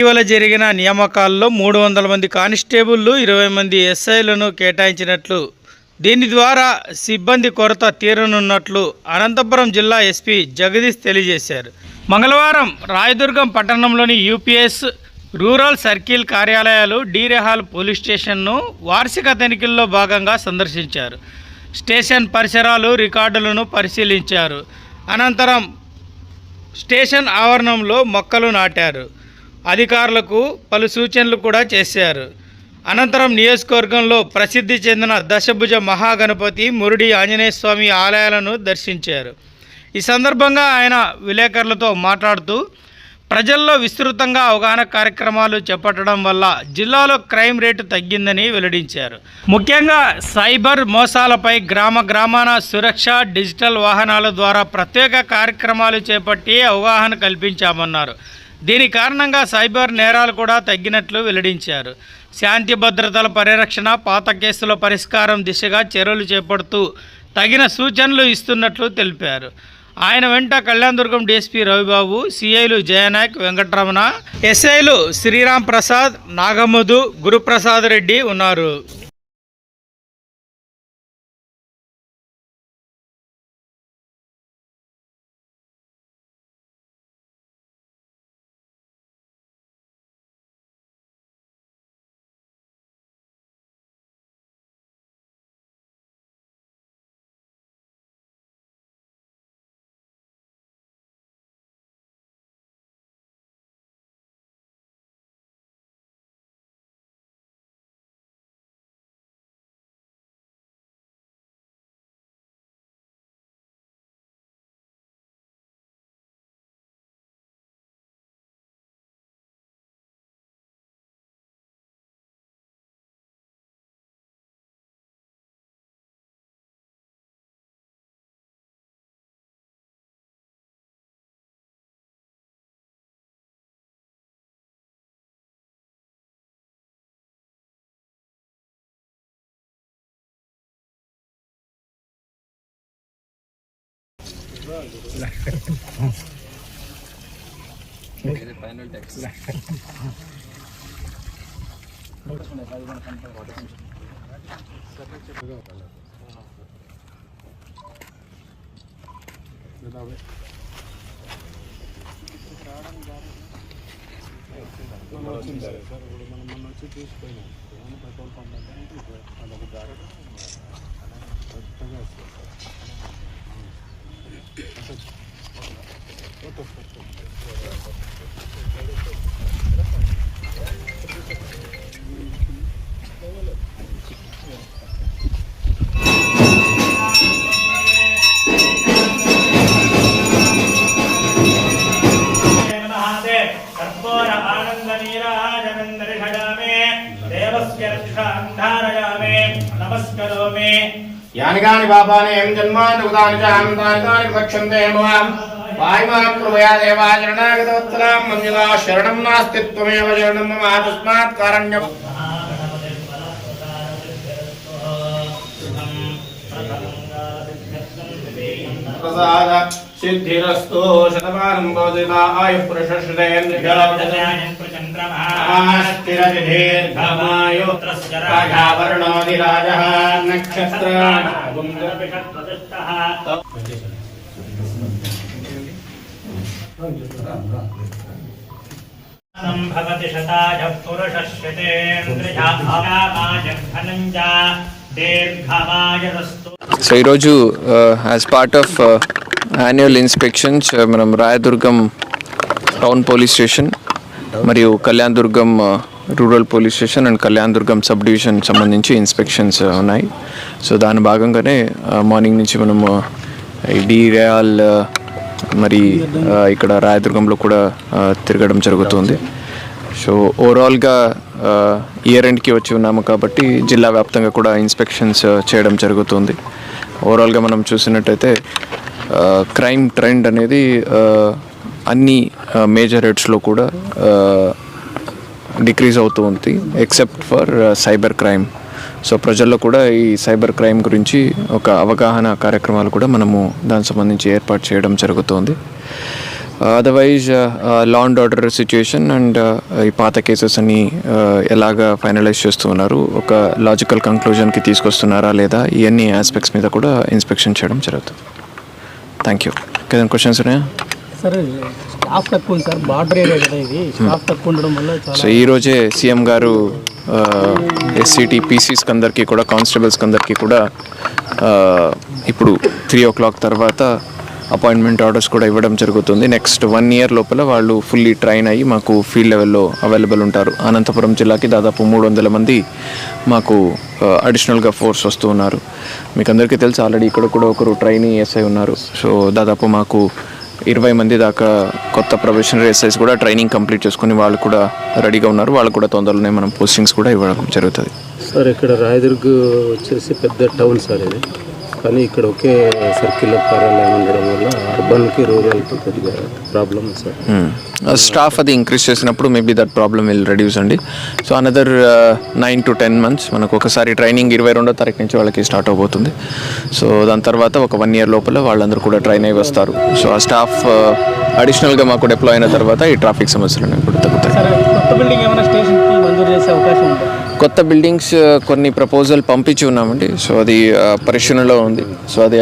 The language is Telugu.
ఇటీవల జరిగిన నియామకాల్లో 300 మంది కానిస్టేబుళ్లు 20 మంది ఎస్ఐలను కేటాయించినట్లు, దీని ద్వారా సిబ్బంది కొరత తీరనున్నట్లు అనంతపురం జిల్లా ఎస్పీ జగదీష్ తెలియజేశారు. మంగళవారం రాయదుర్గం పట్టణంలోని యూపీఎస్ రూరల్ సర్కిల్ కార్యాలయాలు, డీరెహాల్ పోలీస్ స్టేషన్ను వార్షిక తనిఖీల్లో భాగంగా సందర్శించారు. స్టేషన్ పరిసరాలు, రికార్డులను పరిశీలించారు. అనంతరం స్టేషన్ ఆవరణంలో మొక్కలు నాటారు. అధికారులకు పలు సూచనలు కూడా చేశారు. అనంతరం నియోజకవర్గంలో ప్రసిద్ధి చెందిన దశభుజ మహాగణపతి, మురుడి ఆంజనేయ స్వామి ఆలయాలను దర్శించారు. ఈ సందర్భంగా ఆయన విలేకరులతో మాట్లాడుతూ, ప్రజల్లో విస్తృతంగా అవగాహన కార్యక్రమాలు చేపట్టడం వల్ల జిల్లాలో క్రైమ్ రేటు తగ్గిందని వెల్లడించారు. ముఖ్యంగా సైబర్ మోసాలపై గ్రామాన సురక్ష, డిజిటల్ వాహనాల ద్వారా ప్రత్యేక కార్యక్రమాలు చేపట్టి అవగాహన కల్పించామన్నారు. దీని కారణంగా సైబర్ నేరాలు కూడా తగ్గినట్లు వెల్లడించారు. శాంతి భద్రతల పరిరక్షణ, పాత కేసుల పరిష్కారం దిశగా చర్యలు చేపడుతూ తగిన సూచనలు ఇస్తున్నట్లు తెలిపారు. ఆయన వెంట కళ్యాణదుర్గం డీఎస్పీ రవిబాబు, సిఐలు జయనాయక్, వెంకటరమణ, ఎస్ఐలు శ్రీరామ్ ప్రసాద్, నాగమధు, గురుప్రసాద్ రెడ్డి ఉన్నారు. यानि पापानि एवं जन्मानि उदानि च अनन्तानि विवक्षन्ते मां वायुमां कृपया देवाचरणागतोत्तरां मन्यता शरणं नास्ति त्वमेव शरणं मम तस्मात् कारण्यम् प्रसाद सिद्धिरस्तु शतमानं भवति आयुः पुरुषश्रेन्द्रस्थिरदीर्घमायुः राजावर्णोऽधिराजः भवति शताय पुरुषश्रेतेन्द्रजामाजघनञ्च సో ఈరోజు as part of annual inspections మనం రాయదుర్గం టౌన్ పోలీస్ స్టేషన్ మరియు Kalyanadurgam rural police station and Kalyanadurgam sub division సంబంధించి ఇన్స్పెక్షన్స్ ఉన్నాయి. సో దాని భాగంగానే మార్నింగ్ నుంచి మనము డీరేయాల్ మరి ఇక్కడ రాయదుర్గంలో కూడా తిరగడం జరుగుతుంది. సో ఓవరాల్గా ఇయర్ ఎండ్కి వచ్చి ఉన్నాము కాబట్టి జిల్లా వ్యాప్తంగా కూడా ఇన్స్పెక్షన్స్ చేయడం జరుగుతుంది. ఓవరాల్గా మనం చూసినట్టయితే క్రైమ్ ట్రెండ్ అనేది అన్ని మేజర్ హెడ్స్లో కూడా డిక్రీజ్ అవుతూ ఉంది except for cyber crime. So ప్రజల్లో కూడా ఈ సైబర్ క్రైమ్ గురించి ఒక అవగాహన కార్యక్రమాలు కూడా మనము దానికి సంబంధించి ఏర్పాటు చేయడం జరుగుతుంది. Otherwise law and order situation and ఈ పాత కేసెస్ అన్ని ఎలాగా ఫైనలైజ్ చేస్తూ ఉన్నారు, ఒక లాజికల్ కంక్లూజన్కి తీసుకొస్తున్నారా లేదా, ఇవన్నీ ఆస్పెక్ట్స్ మీద కూడా ఇన్స్పెక్షన్ చేయడం జరుగుతుంది. Thank you. ఏదైనా క్వశ్చన్స్ ఉన్నాయా? సార్ స్టాఫ్ తక్కువ ఉంది సార్, బార్డర్ ఏరియా కదా ఇది, స్టాఫ్ తక్కువ ఉండడం వల్ల సో ఈరోజే సీఎం గారు ఎస్సీటీ పీసీస్కి అందరికీ కూడా, కానిస్టేబుల్స్కి అందరికీ కూడా ఇప్పుడు 3 o'clock తర్వాత అపాయింట్మెంట్ ఆర్డర్స్ కూడా ఇవ్వడం జరుగుతుంది. నెక్స్ట్ 1 year లోపల వాళ్ళు ఫుల్లీ ట్రైన్ అయ్యి మాకు ఫీల్డ్ లెవెల్లో అవైలబుల్ ఉంటారు. అనంతపురం జిల్లాకి దాదాపు 300 మంది మాకు అడిషనల్గా ఫోర్స్ వస్తూ ఉన్నారు. మీకు అందరికీ తెలుసు, ఆల్రెడీ ఇక్కడ కూడా ఒకరు ట్రైనీ ఎస్ఐ ఉన్నారు. సో దాదాపు మాకు 20 మంది దాకా కొత్త ప్రొఫెషనల్ ఎస్ఐస్ కూడా ట్రైనింగ్ కంప్లీట్ చేసుకుని వాళ్ళు కూడా రెడీగా ఉన్నారు. వాళ్ళకు కూడా తొందరలోనే మనం పోస్టింగ్స్ కూడా ఇవ్వడం జరుగుతుంది. సార్ ఇక్కడ రాయదుర్గ్ వచ్చేసి పెద్ద టౌన్ సార్ ఇది, కానీ ఇక్కడ ఒకే సర్కిల్ ఆఫ్ కార్యాలయం ఉండడం వల్ల అర్బన్కి రూరల్కి కొద్దిగా ప్రాబ్లమ్ సార్. స్టాఫ్ అది ఇంక్రీజ్ చేసినప్పుడు maybe that problem will reduce అండి. సో అనదర్ 9 to 10 months మనకు ఒకసారి ట్రైనింగ్ 22వ తారీఖు నుంచి వాళ్ళకి స్టార్ట్ అవబోతుంది. సో దాని తర్వాత ఒక 1 year లోపల వాళ్ళందరూ కూడా ట్రైన్ అయి వస్తారు. సో ఆ స్టాఫ్ అడిషనల్గా మాకు డిప్లాయ్ అయిన తర్వాత ఈ ట్రాఫిక్ సమస్యలు ఇప్పుడు తగ్గుతాయి. సార్ కొత్త బిల్డింగ్ ఏమైనా స్టేషన్కి మంజూరు చేసే అవకాశం ఉందా? కొత్త బిల్డింగ్స్ కొన్ని ప్రపోజల్ పంపించి ఉన్నామండి. సో అది పరిశీలనలో ఉంది. సో అది